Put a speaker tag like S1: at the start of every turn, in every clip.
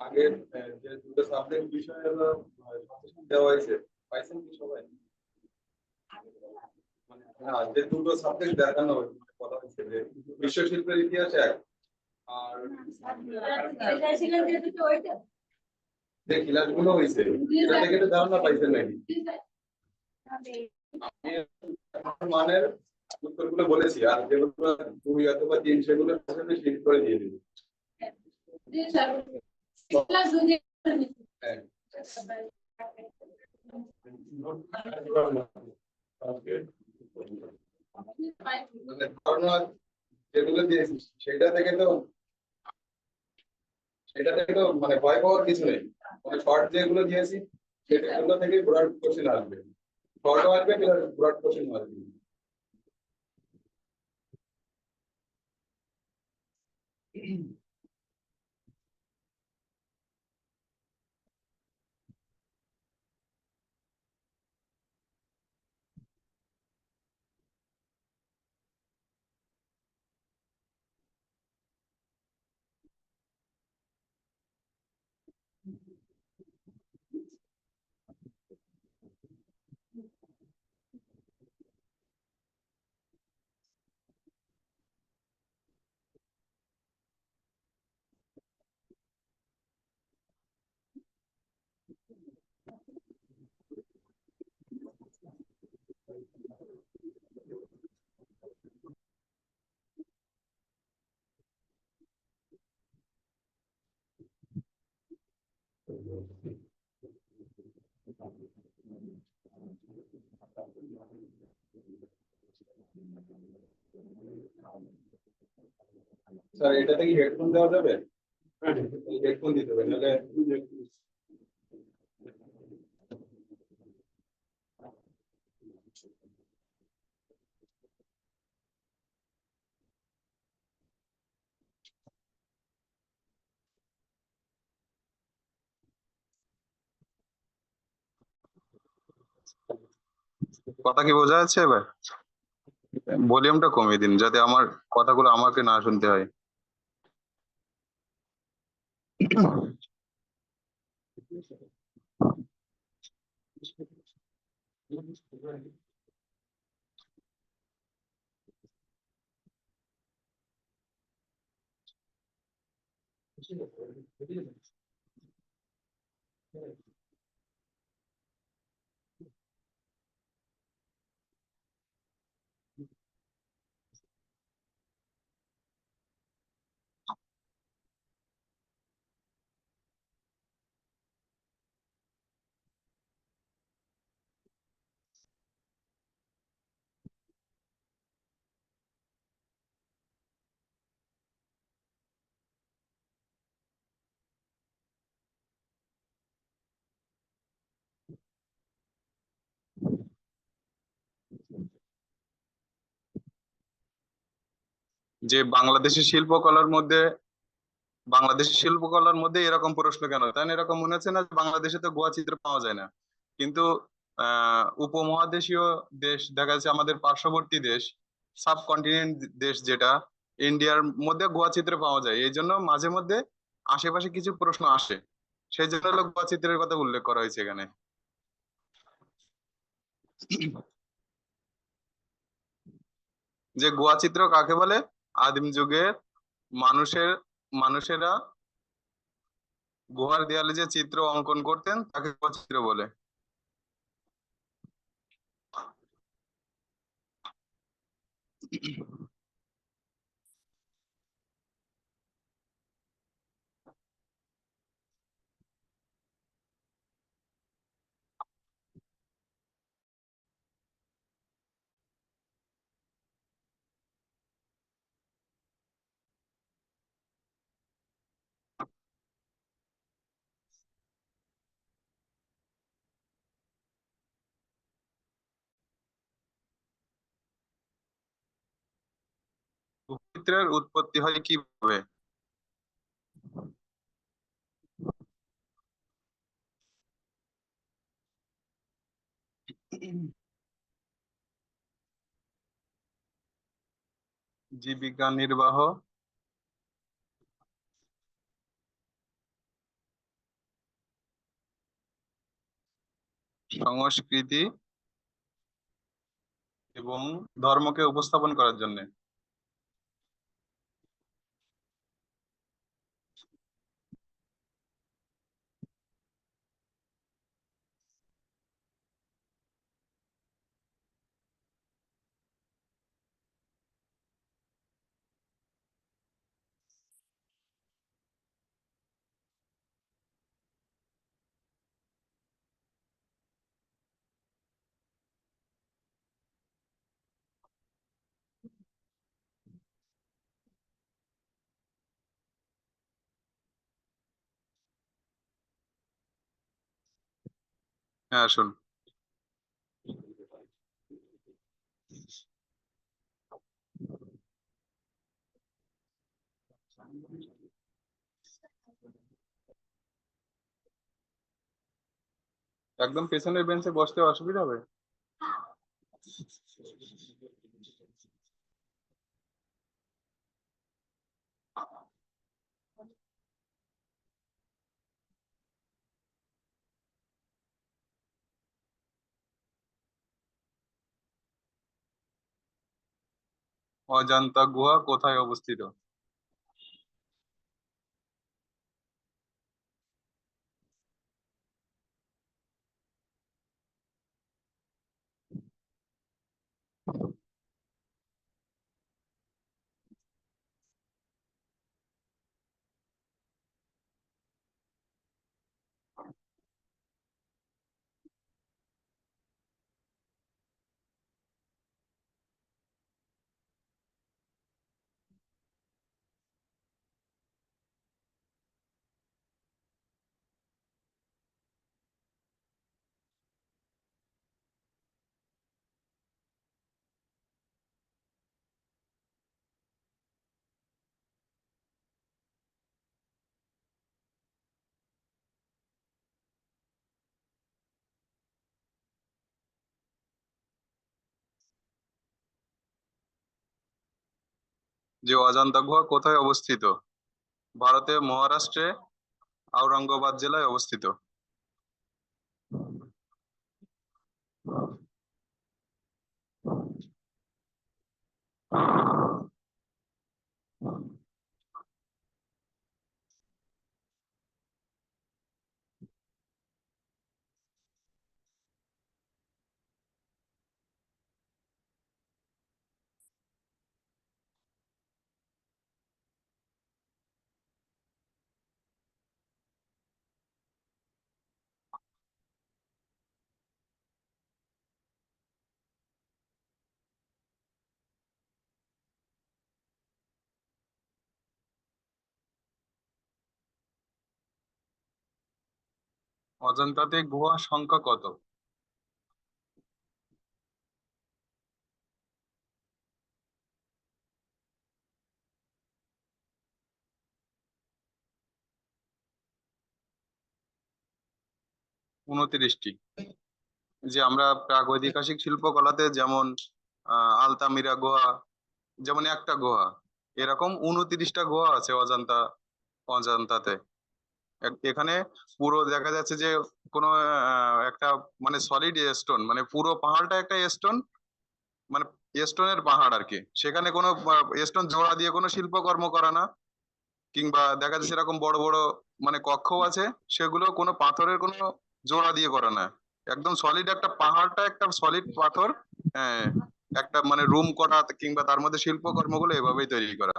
S1: আগের যে দুটো সাবজেক্ট বিষয় হলো দেওয়া হয়েছে, পাইছেন কি সবাই? মানে হ্যাঁ, যে দুটো সাবজেক্ট দেখানো হয়েছে, বলা হয়েছে যে বিশ্ব শিল্পের ইতিহাস এক, আর যে ক্লাস গুলো হয়েছে এটা থেকে তো ধারণা পাইছেন নাকি? আমি মানের উত্তরগুলো বলেছি, আর যেগুলো 2 অথবা 3 সেগুলো শিফট করে দিয়ে দিবি। হ্যাঁ, ধারণা যেগুলো দিয়েছি সেটা থেকে তো মানে ভয় পাওয়ার কিছু নেই। মানে শর্ট যেগুলো দিয়েছি সেগুলো থেকে ব্রড কোশ্চেন আসবে, শর্টও আসবে প্লাস ব্রড কোশ্চেন আসবে। স্যার এটাতে কি হেডফোন দেওয়া যাবে? হেডফোন দিতে হবে নাহলে।
S2: কথা কি বোঝা যাচ্ছে এবার? ভলিউমটা কমিয়ে দিন যাতে আমার কথাগুলো আমাকে না শুনতে হয়। যে বাংলাদেশের শিল্পকলার মধ্যে এরকম প্রশ্ন কেন, তাই না? এরকম মনে হচ্ছে না যে বাংলাদেশে তো গোয়া চিত্র পাওয়া যায় না, কিন্তু উপমহাদেশীয় দেশ দেখা যাচ্ছে, আমাদের পার্শ্ববর্তী দেশ, সাবকন্টিনেন্ট দেশ যেটা, ইন্ডিয়ার মধ্যে গোয়া চিত্র পাওয়া যায়। এই জন্য মাঝে মধ্যে আশেপাশে কিছু প্রশ্ন আসে, সেই জন্য হলো গোয়া চিত্রের কথা উল্লেখ করা হয়েছে এখানে। যে গোয়া চিত্র কাকে বলে? আদিম যুগের মানুষের মানুষেরা গুহার দেয়ালে যে চিত্র অঙ্কন করতেন তাকে গোয়া চিত্র বলে। চিত্রের উৎপত্তি হয় কিভাবে? জীবিকা নির্বাহ, সংস্কৃতি এবং ধর্মকে উপস্থাপন করার জন্য। হ্যাঁ শুন। একদম পেছনের বেঞ্চে বসতে অসুবিধা হবে। অজন্তা গুহা কোথায় অবস্থিত? যে অজন্তা গুহা কোথায় অবস্থিত? ভারতের মহারাষ্ট্রে আওরঙ্গাবাদ জেলায় অবস্থিত। অজন্তাতে গুহা সংখ্যা কত? 29টি। যে আমরা প্রাগৈতিহাসিক শিল্পকলাতে যেমন আলতামিরা গুহা যেমন একটা গুহা, এরকম 29টা গুহা আছে অজন্তাতে। এখানে পুরো দেখা যাচ্ছে যে কোনো একটা মানে সলিড স্টোন, মানে পুরো পাহাড়টা একটা স্টোন, মানে স্টোনের পাহাড় আর কি। সেখানে কোনো স্টোন জোড়া দিয়ে কোনো শিল্পকর্ম করা না, কিংবা দেখা যাচ্ছে এরকম বড় বড় মানে কক্ষ আছে, সেগুলো কোনো পাথরের কোনো জোড়া দিয়ে করা না। একদম সলিড একটা পাহাড়টা একটা সলিড পাথর। হ্যাঁ, একটা মানে রুম করা কিংবা তার মধ্যে শিল্পকর্মগুলো এভাবেই তৈরি করা।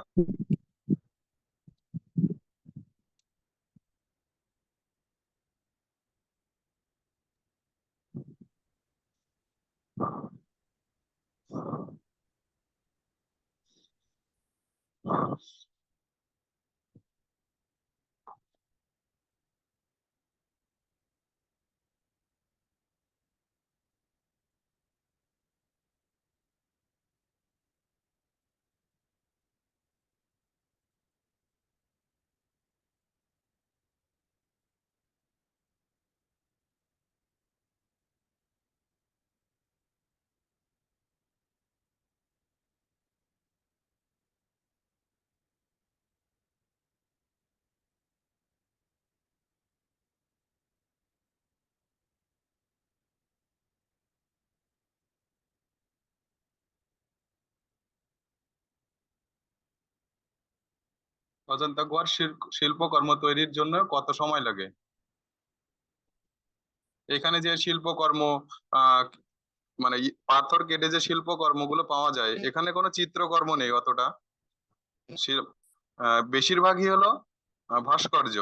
S2: অজন্তা গুহার শিল্পকর্ম তৈরির জন্য কত সময় লাগে? এখানে যে শিল্পকর্ম আহ মানে পাথর কেটে যে শিল্পকর্মগুলো পাওয়া যায়, এখানে কোনো চিত্রকর্ম নেই অতটা। বেশিরভাগই হলো ভাস্কর্য।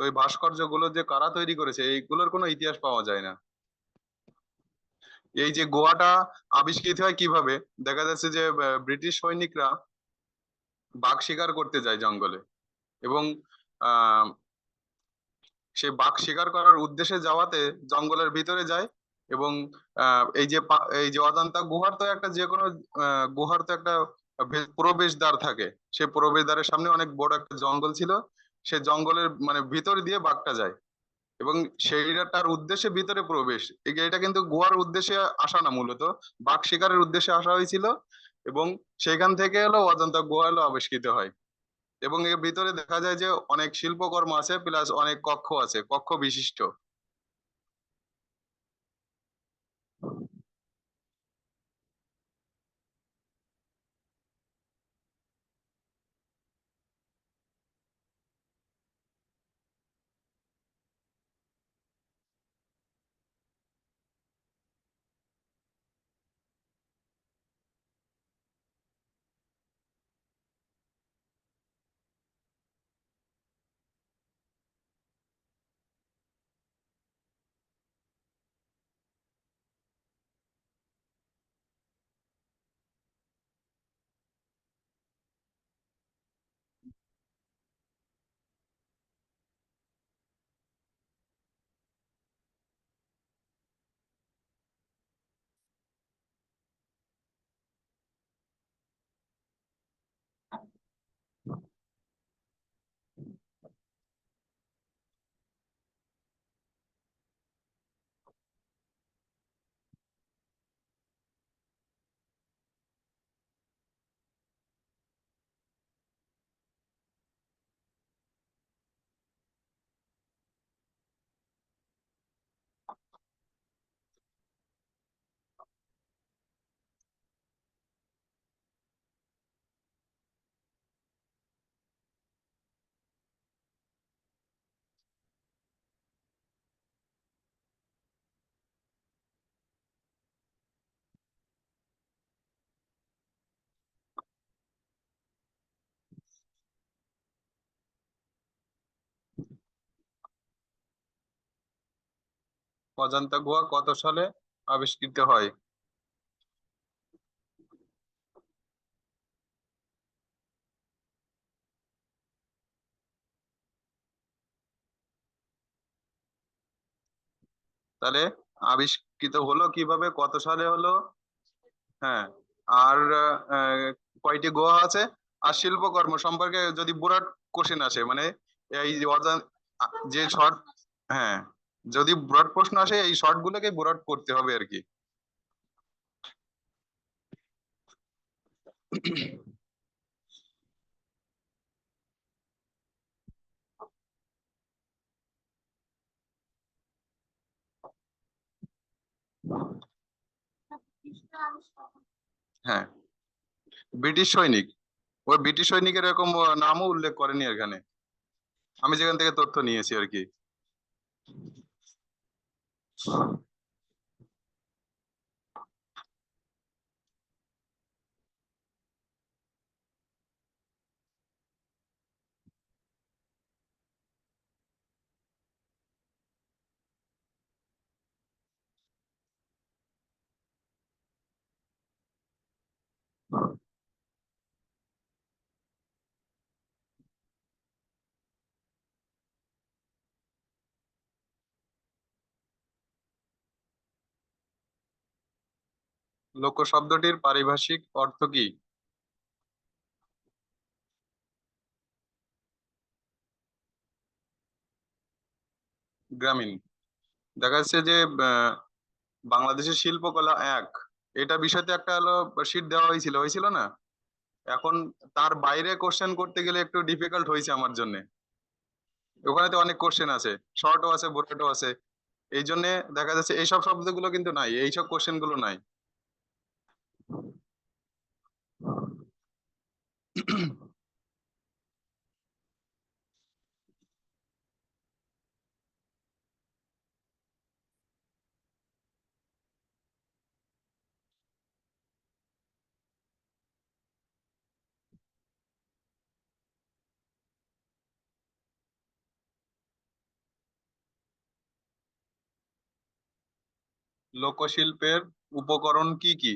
S2: তো এই ভাস্কর্য গুলো যে কারা তৈরি করেছে এইগুলোর কোনো ইতিহাস পাওয়া যায় না। এই যে গোয়াটা আবিষ্কৃত হয় কিভাবে, দেখা যাচ্ছে যে ব্রিটিশ সৈনিকরা বাঘ শিকার করতে যায় জঙ্গলে, এবং আহ সে বাঘ শিকার করার উদ্দেশ্যে যাওয়াতে জঙ্গলের ভিতরে যায়। এবং এই যে অজন্তা গুহার তো একটা যে কোনো গুহার তো একটা প্রবেশদ্বার থাকে। সে প্রবেশদ্বারের সামনে অনেক বড় একটা জঙ্গল ছিল। সে জঙ্গলের মানে ভিতর দিয়ে বাঘটা যায়, এবং সেইটার উদ্দেশ্যে ভিতরে প্রবেশ। এটা কিন্তু গুহার উদ্দেশ্যে আসা না, মূলত বাঘ শিকারের উদ্দেশ্যে আসা হয়েছিল। এবং সেখান থেকে হলো অজন্তা গুহা হলো আবিষ্কৃত হয়। এবং এর ভিতরে দেখা যায় যে অনেক শিল্পকর্ম আছে, প্লাস অনেক কক্ষ আছে, কক্ষ বিশিষ্ট। অজন্তা গুহা কত সালে আবিষ্কৃত হয়? তাহলে আবিষ্কৃত হলো কিভাবে, কত সালে হলো? হ্যাঁ। আর আহ, কয়টি গুহা আছে, আর শিল্পকর্ম সম্পর্কে যদি বুরাট কোশ্চেন আসে, মানে এই যে যে শর্ট, হ্যাঁ, যদি ব্রড প্রশ্ন আসে এই শর্ট গুলোকে ব্রড করতে হবে আর কি। হ্যাঁ, ব্রিটিশ সৈনিক। ওই ব্রিটিশ সৈনিকের এরকম নামও উল্লেখ করেনি এখানে, আমি যেখান থেকে তথ্য নিয়েছি আর কি। লোক শব্দটির পারিভাষিক অর্থ কি? গ্রামীণ। দেখা যাচ্ছে যে আহ, বাংলাদেশের শিল্পকলা এক, এটা বিষয়তে একটা হলো শীট দেওয়া হয়েছিল, হয়েছিল না? এখন তার বাইরে কোশ্চেন করতে গেলে একটু ডিফিকাল্ট হয়েছে আমার জন্য। ওখানে তো অনেক কোশ্চেন আছে, শর্টও আছে, বোর্ডও আছে। এই জন্য দেখা যাচ্ছে এইসব শব্দগুলো কিন্তু নাই, এইসব কোশ্চেন গুলো নাই। লোকশিল্পের উপকরণ কি কি?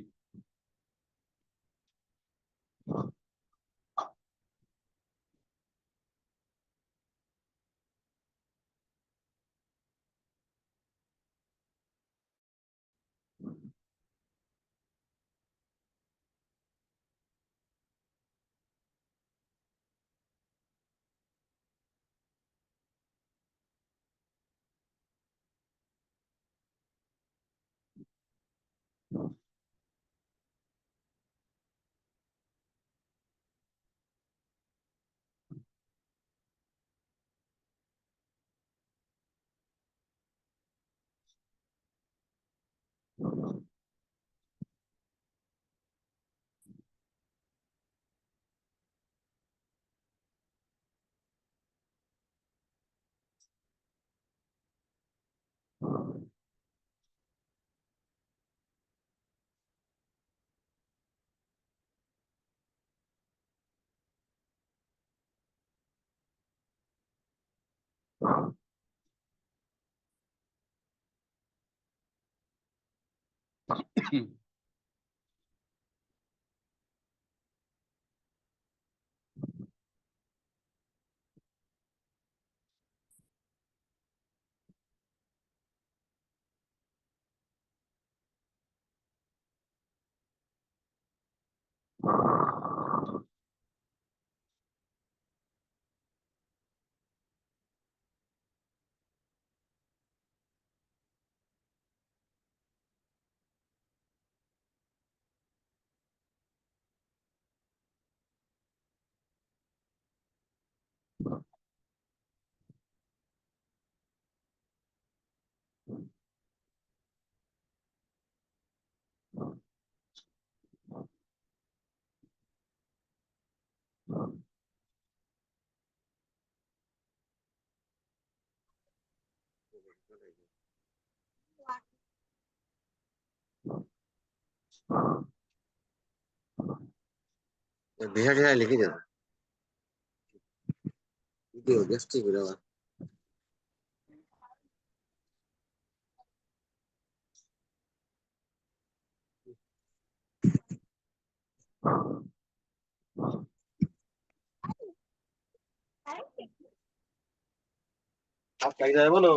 S3: বিহার টিহার লিখে দেন ভিডিও গ্যাস্ট্রিক বেরোবা आप कहीं जाए बोलो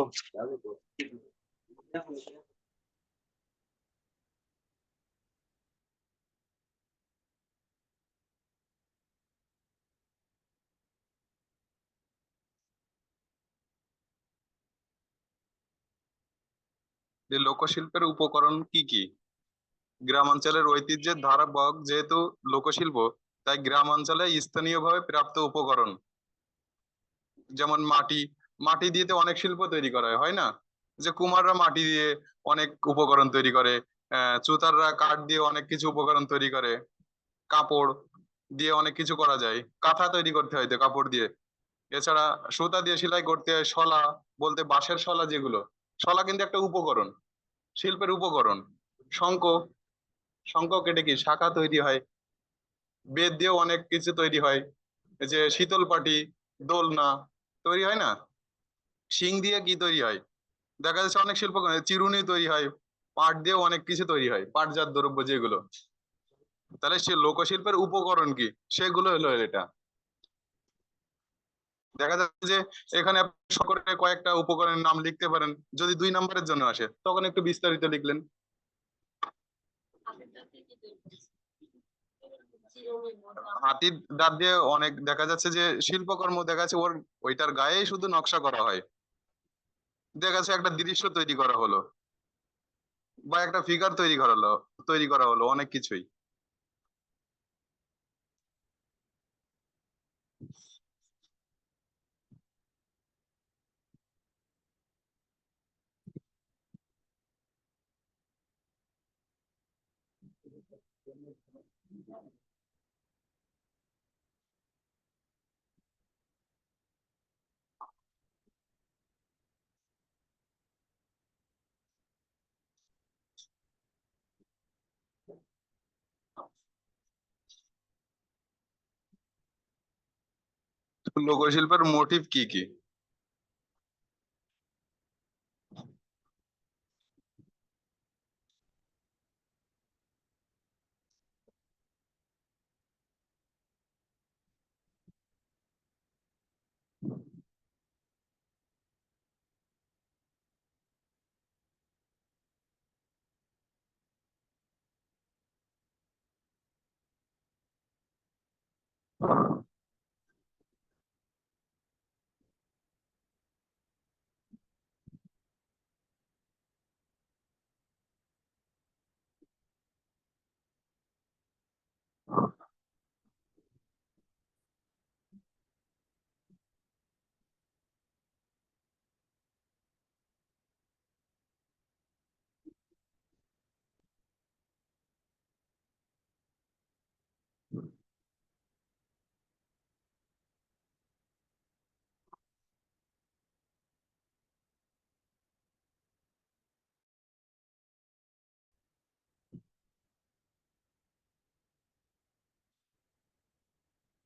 S2: যে লোকশিল্পের উপকরণ কি কি? গ্রামাঞ্চলের ঐতিহ্যের ধারা বহন যেহেতু লোকশিল্প, তাই গ্রামাঞ্চলে স্থানীয়ভাবে প্রাপ্ত উপকরণ, যেমন মাটি। মাটি দিয়ে তো অনেক শিল্প তৈরি করা হয়, হয় না? যে কুমাররা মাটি দিয়ে অনেক উপকরণ তৈরি করে, চুতাররা কাঠ দিয়ে অনেক কিছু উপকরণ তৈরি করে, কাপড় দিয়ে অনেক কিছু করা যায়, কাঁথা তৈরি করতে হয় তো কাপড় দিয়ে। এছাড়া সুতা দিয়ে সেলাই করতে হয়, শলা বলতে বাঁশের শলা, যেগুলো শলা কিন্তু একটা উপকরণ, শিল্পের উপকরণ। শঙ্খ, শঙ্খ কেটে কি শাঁখা তৈরি হয়। বেত দিয়েও অনেক কিছু তৈরি হয়, এই যে শীতল পাটি, দোলনা তৈরি হয় না? শিং দিয়ে কি তৈরি হয়? দেখা যাচ্ছে অনেক শিল্প, চিরুনি তৈরি হয়। পাট দিয়েও অনেক কিছু তৈরি হয়, পাটজাত দ্রব্য যেগুলো। তাহলে সে লোকশিল্পের উপকরণ কি, সেগুলো হলো এটা। দেখা যাচ্ছে যে এখানে আপনি সকলে কয়েকটা উপকরণের নাম লিখতে পারেন, যদি 2 নম্বরের জন্য আসে তখন একটু বিস্তারিত লিখলেন। হাতির দাঁত দিয়ে অনেক দেখা যাচ্ছে যে শিল্পকর্ম, দেখা যাচ্ছে ওর ওইটার গায়েই শুধু নকশা করা হয়, দেখা যাচ্ছে একটা দৃশ্য তৈরি করা হলো বা একটা ফিগার তৈরি করা হলো অনেক কিছুই। লোকশিল্পের মোটিভ কি কি?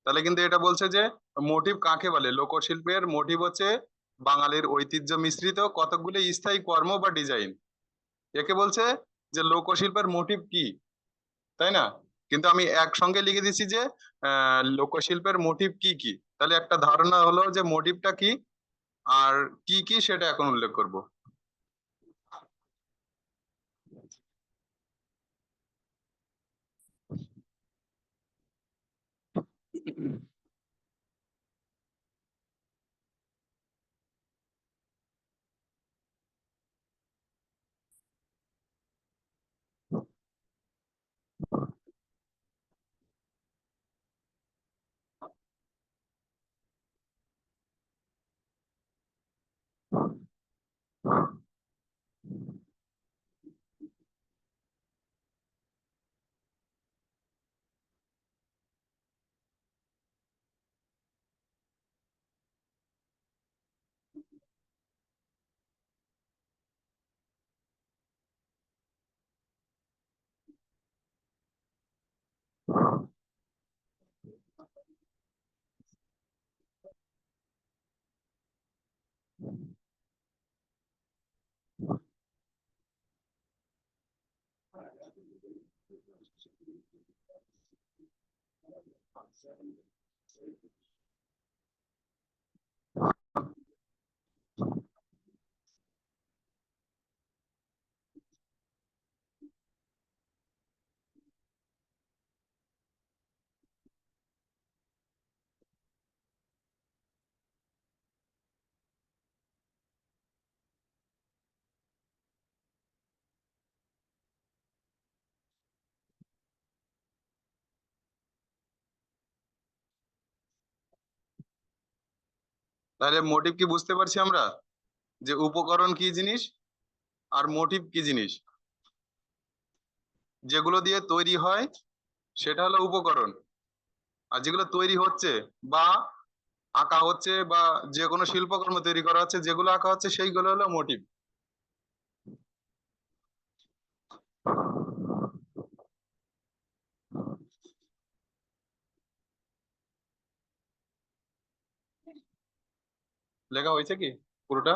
S2: তাহলে কিন্তু এটা বলছে যে মোটিভ কাকে বলে, লোকশিল্পের মোটিভ হচ্ছে বাঙালির ঐতিহ্য মিশ্রিত কতকগুলি স্থায়ী কর্ম বা ডিজাইন। একে বলছে যে লোকশিল্পের মোটিভ কি, তাই না? কিন্তু আমি একসঙ্গে লিখে দিচ্ছি যে লোকশিল্পের মোটিভ কি কি, তাহলে একটা ধারণা হলো যে মোটিভটা কি আর কি কি সেটা এখন উল্লেখ করব। তাহলে মোটিভ কি বুঝতে পারছি আমরা, যে উপকরণ কি জিনিস আর মোটিভ কি জিনিস। যেগুলো দিয়ে তৈরি হয় সেটা হলো উপকরণ, আর যেগুলো তৈরি হচ্ছে বা আঁকা হচ্ছে বা যে কোনো শিল্পকর্ম তৈরি করা হচ্ছে যেগুলো আঁকা হচ্ছে সেইগুলো হলো মোটিভ। লেখা হয়েছে কি পুরোটা?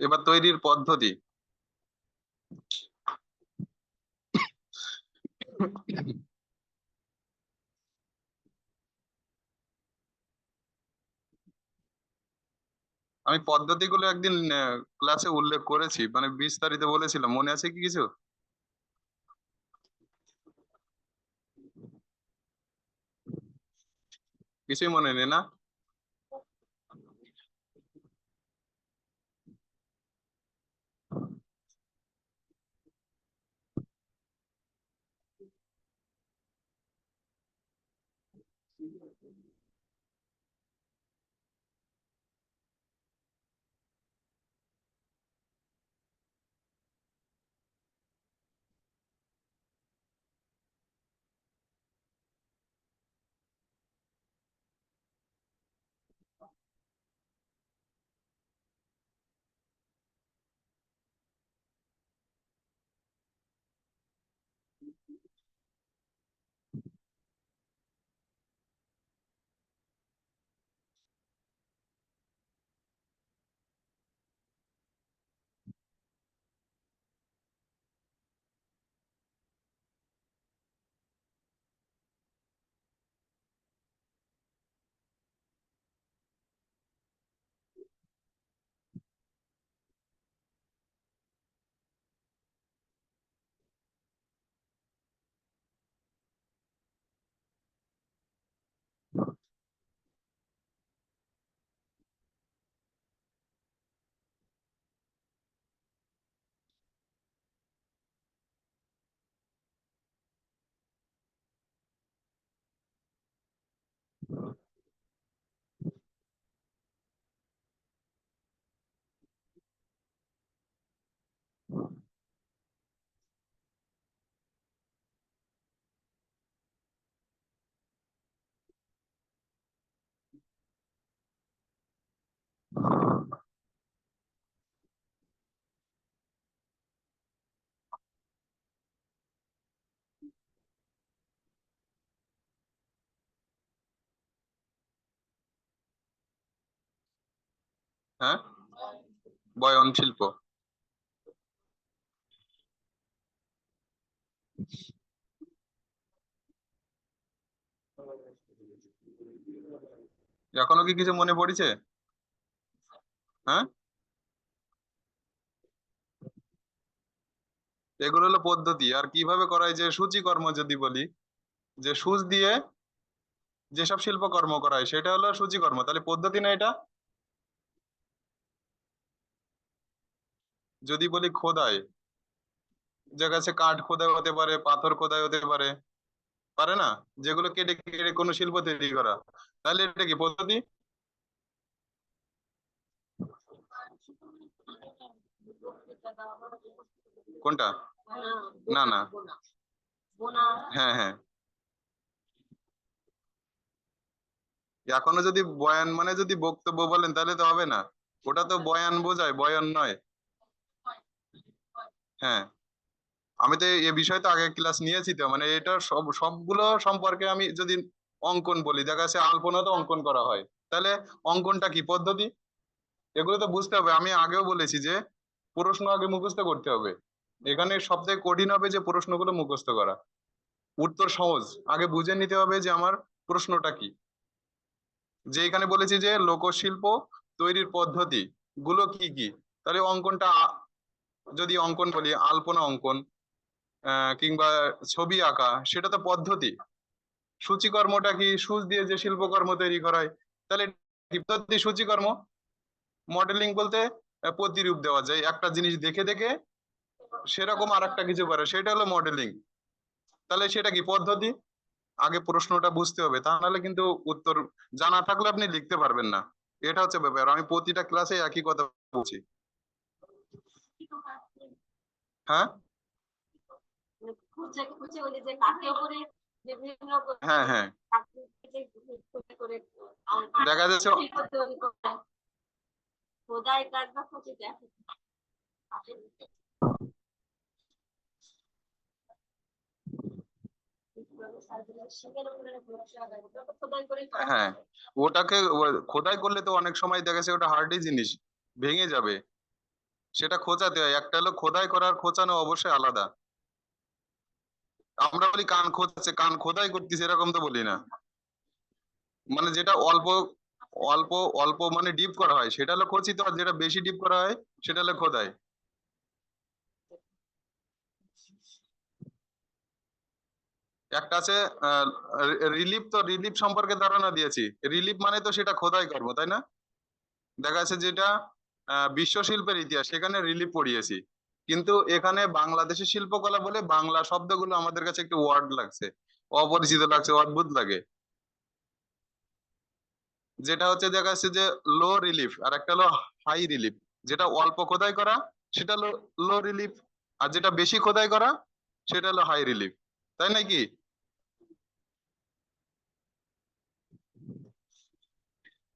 S2: এবার তৈরির পদ্ধতি। আমি পদ্ধতিগুলো একদিন ক্লাসে উল্লেখ করেছি, মানে বিস্তারিত বলেছিলাম, মনে আছে কি কিছু? কিছুই মনে নেই না? হ্যাঁ, বয়ন শিল্প। এখনো কি কিছু মনে পড়েছে? হ্যাঁ, এগুলো হলো পদ্ধতি। আর কিভাবে করা হয়, যে সূচিকর্ম যদি বলি, যে সূচ দিয়ে যেসব শিল্পকর্ম করা হয় সেটা হলো সূচিকর্ম, তাহলে পদ্ধতি না এটা? যদি বলি খোদাই, যে কাছে কাঠ খোদাই হতে পারে, পাথর খোদাই হতে পারে, পারে না? যেগুলো কেটে কেটে কোনো শিল্প তৈরি করা, তাহলে এটা কি পদ্ধতি? কোনটা? না না, হ্যাঁ হ্যাঁ, এখনো যদি বয়ান মানে যদি বক্তব্য বলেন তাহলে তো হবে না। ওটা তো বয়ান বোঝায়, বয়ান নয়। হ্যাঁ, আমি তো এ বিষয়ে তো আগে ক্লাস নিয়েছি, তো মানে এটা সবগুলো সম্পর্কে আমি যদি অঙ্কন বলি, দেখা যাচ্ছে আলপনা তো অঙ্কন করা হয়, তাহলে অঙ্কনটা কি পদ্ধতি? এগুলো তো বুঝতে হবে। আমি আগেও বলেছি যে প্রশ্ন আগে মুখস্থ করতে হবে। এখানে সব থেকে কঠিন হবে যে প্রশ্নগুলো মুখস্থ করা। উত্তর সহজ, আগে বুঝে নিতে হবে যে আমার প্রশ্নটা কি। যে এখানে বলেছি যে লোকশিল্প তৈরির পদ্ধতি গুলো কি কি, তাহলে অঙ্কনটা যদি অঙ্কন বলি আলপনা অঙ্কন, কিংবা ছবি আঁকা, সেটা তো পদ্ধতি। সূচিকর্মটা কি? সূচ দিয়ে যে শিল্পকর্ম তৈরি করা হয়, তাহলে কি পদ্ধতি? সূচিকর্ম। মডেলিং বলতে প্রতিরূপ দেওয়া যায়, একটা জিনিস দেখে দেখে সেরকম আর একটা কিছু করে, সেটা হলো মডেলিং। তাহলে সেটা কি পদ্ধতি? আগে প্রশ্নটা বুঝতে হবে, তা নাহলে কিন্তু উত্তর জানা থাকলে আপনি লিখতে পারবেন না। এটা হচ্ছে ব্যাপার, আমি প্রতিটা ক্লাসে একই কথা বলছি। হ্যাঁ
S4: খুঁজে খুঁজে ওই যে কাঠের উপরে বিভিন্ন
S2: হ্যাঁ হ্যাঁ,
S4: করে
S2: দেখা যাচ্ছে
S4: খোদাই কাজ বা খুঁজে দেখে
S2: হ্যাঁ, ওটাকে খোদাই করলে তো অনেক সময় দেখা যাচ্ছে ওটা হার্ডি জিনিস, ভেঙে যাবে। সেটা খোঁচাতে হয়। একটা হলো খোদাই করার, খোঁচানো অবশ্যই আলাদা। আমরা বলি কান খোঁচাচ্ছে, কান খোদাই করতেছে, এরকম তো বলি না। মানে যেটা অল্প অল্প অল্প মানে ডিপ করা হয় সেটা হলো খচিত, আর যেটা বেশি ডিপ করা হয় সেটা হলো খোদাই। একটা আছে রিলিফ, তো রিলিফ সম্পর্কে ধারণা দিয়েছি। রিলিফ মানে তো সেটা খোদাই কর্ম, তাই না? দেখা যাচ্ছে যেটা বিশ্ব শিল্পের ইতিহাস, সেখানে রিলিফ পড়িয়েছি। কিন্তু এখানে বাংলাদেশের শিল্পকলা বলে বাংলা শব্দগুলো আমাদের কাছে একটু ওয়ার্ড লাগছে, অপরিচিত লাগছে, অদ্ভুত লাগে। যেটা হচ্ছে দেখা যাচ্ছে যে লো রিলিফ, আর একটা হলো হাই রিলিফ। যেটা অল্প খোদাই করা সেটা হলো লো রিলিফ, আর যেটা বেশি খোদাই করা সেটা হলো হাই রিলিফ, তাই নাকি?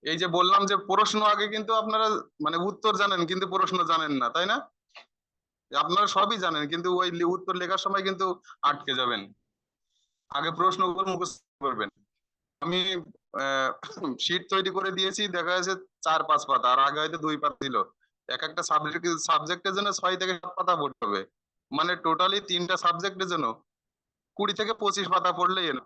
S2: এই যে বললাম যে প্রশ্ন আগে, কিন্তু আপনারা মানে উত্তর জানেন কিন্তু প্রশ্ন জানেন না, তাই না? আপনারা সবই জানেন কিন্তু ওই উত্তর লেখার সময় কিন্তু আটকে যাবেন। আগে প্রশ্নগুলো মুখস্থ করবেন। আমি শীট তৈরি করে দিয়েছি, দেখা যাচ্ছে 4-5 পাতা, আর আগে হয়তো 2 পাতা ছিল। এক একটা সাবজেক্টের জন্য 6 থেকে 7 পাতা পড়তে হবে। মানে টোটালি 3টা সাবজেক্টের জন্য 20 থেকে 25 পাতা পড়লেই এলো।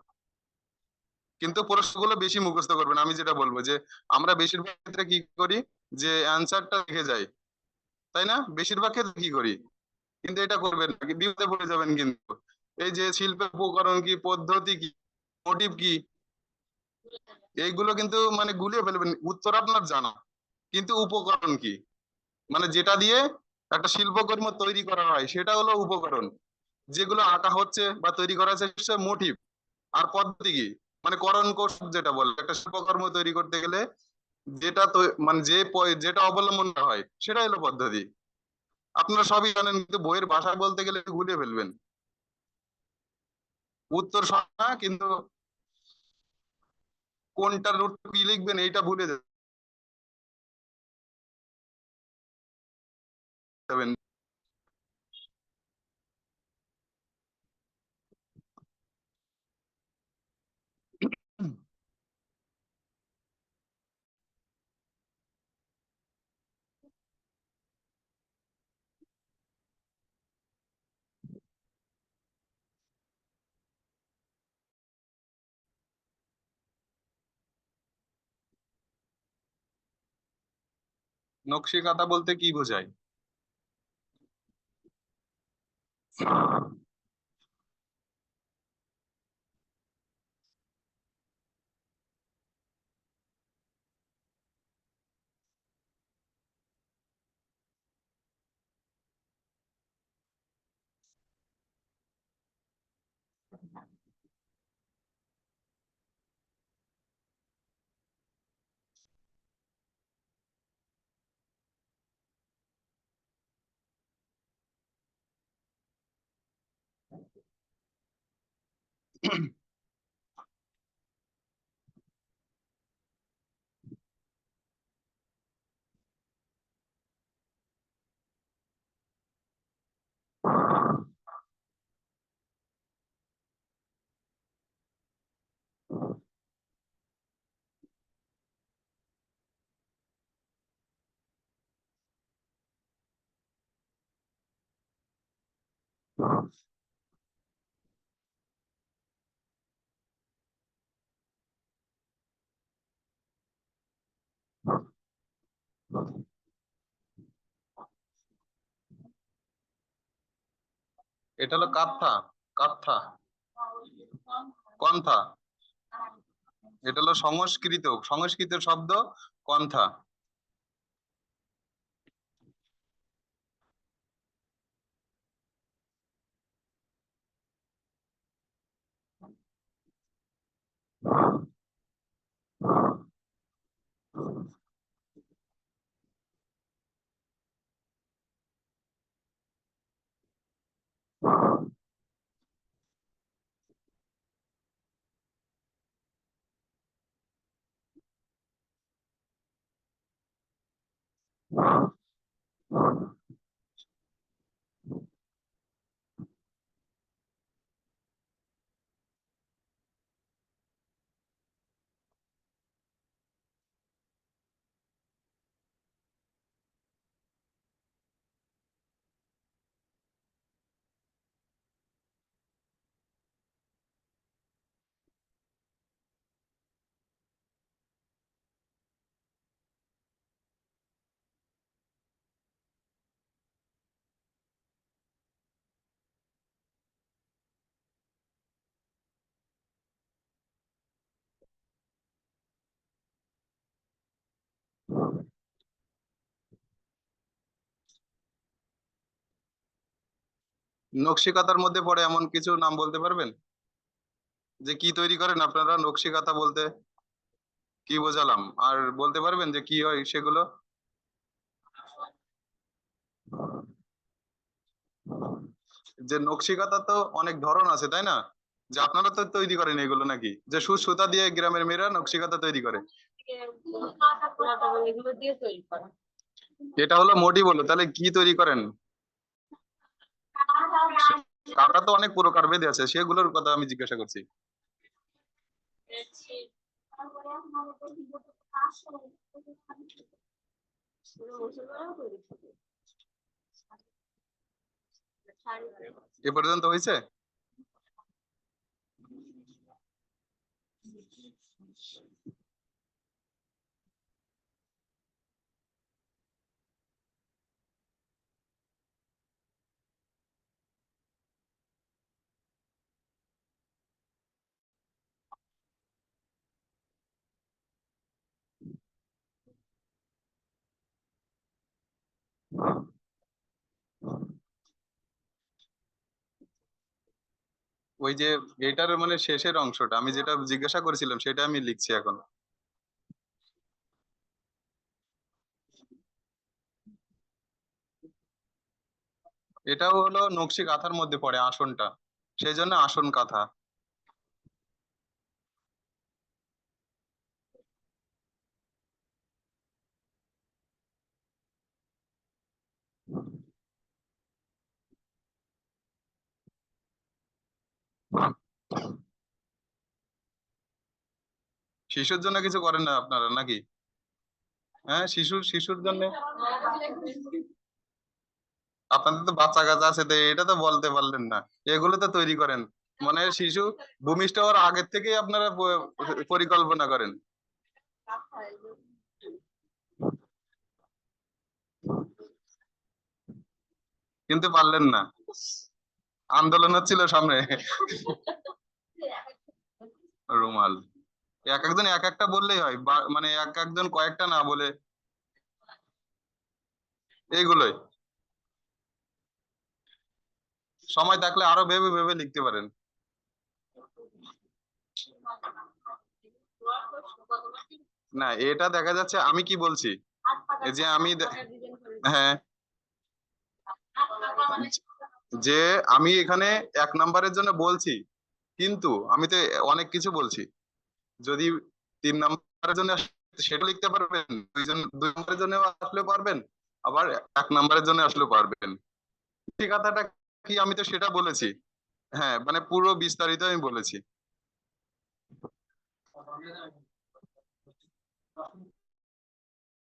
S2: কিন্তু প্রশ্নগুলো বেশি মুখস্থ করবেন। আমি যেটা বলবো যে আমরা বেশিরভাগ ক্ষেত্রে কি করি, যে অ্যান্সারটা লিখে যাই, তাই না? বেশিরভাগ ক্ষেত্রে কি করি, কিন্তু এটা করবেন না, বিপদে পড়ে যাবেন কিন্তু। এই যে শিল্পের উপকরণ কি, পদ্ধতি কি, মোটিভ কি, এইগুলো কিন্তু মানে গুলিয়ে ফেলবেন। উত্তর আপনার জানা, কিন্তু উপকরণ কি, মানে যেটা দিয়ে একটা শিল্পকর্ম তৈরি করা হয় সেটা হলো উপকরণ। যেগুলো আঁকা হচ্ছে বা তৈরি করা হচ্ছে সেটা মোটিভ। আর পদ্ধতি কি, মানে করণ কৌশল, যেটা বলে একটা শিল্পকর্ম তৈরি করতে গেলে যেটা মানে যেটা অবলম্বন করা হয় সেটা হলো পদ্ধতি। আপনারা সবই জানেন কিন্তু বইয়ের ভাষায় বলতে গেলে গুলিয়ে ফেলবেন। উত্তর সব না, কিন্তু কোনটার উত্তর কি লিখবেন এইটা ভুলে যাবেন। নকশি কাঁথা বলতে কি বোঝায়? এটা হলো কাঁথা। কাঁথা। কন্থা। এটা হলো সংস্কৃত সংস্কৃত শব্দ কন্থা। নকশি কাঁথার মধ্যে পড়ে এমন কিছু নাম বলতে পারবেন যে কি তৈরি করেন আপনারা নকশি কাঁথা বলতে কি বোঝালাম? আর বলতে পারবেন যে কি হয় সেগুলো? যে নকশি কাঁথা তো অনেক ধরন আছে তাই না? যে আপনারা তো তৈরি করেন এগুলো নাকি, যে সুতা দিয়ে গ্রামের মেয়েরা নকশি কাঁথা তৈরি করে?
S4: এগুলো দিয়ে তৈরি করা।
S2: এটা হলো মোটি বলো, তাহলে কি তৈরি করেন? কাঁথা তো অনেক প্রকার ভেদে আছে, সেগুলোর কথা আমি জিজ্ঞাসা করছি। এ পর্যন্ত হয়েছে? ওই যে এটার মানে শেষের অংশটা আমি যেটা জিজ্ঞাসা করেছিলাম সেটা আমি লিখছি এখন। এটাও হলো নকশি কাঁথার মধ্যে পড়ে আসনটা, সেই জন্য আসন কাঁথা। শিশুর জন্য কিছু করেন না আপনারা নাকি? হ্যাঁ, শিশুর জন্য আপনাদের তো বাচ্চা কাচ্চা আছে, তো এটা তো বলতে পারলেন না। এগুলো তো তৈরি করেন, মানে শিশু ভূমিষ্ঠ হওয়ার আগের থেকেই আপনারা পরিকল্পনা করেন। কিন্তু পারলেন না, আন্দোলন হচ্ছিল সামনে। রুমাল, এক একজন এক একটা বললেই হয়, মানে এক একজন কয়েকটা না বলে এইগুলোই। সময় থাকলে আরো ভেবে ভেবে লিখতে পারেন। না, এটা দেখা যাচ্ছে আমি কি বলছি, এই যে আমি হ্যাঁ, যে আমি এখানে 1 নম্বরের জন্য বলছি, কিন্তু আমি তো অনেক কিছু বলছি। যদি 3 নম্বরের জন্য সেটা লিখতে পারবেন, 2 নম্বরের জন্য আসলে পারবেন, আবার 1 নম্বরের জন্য আসলে পারবেন। ঠিক কথাটা কি, আমি তো সেটা বলেছি। হ্যাঁ, মানে পুরো বিস্তারিত আমি বলেছি।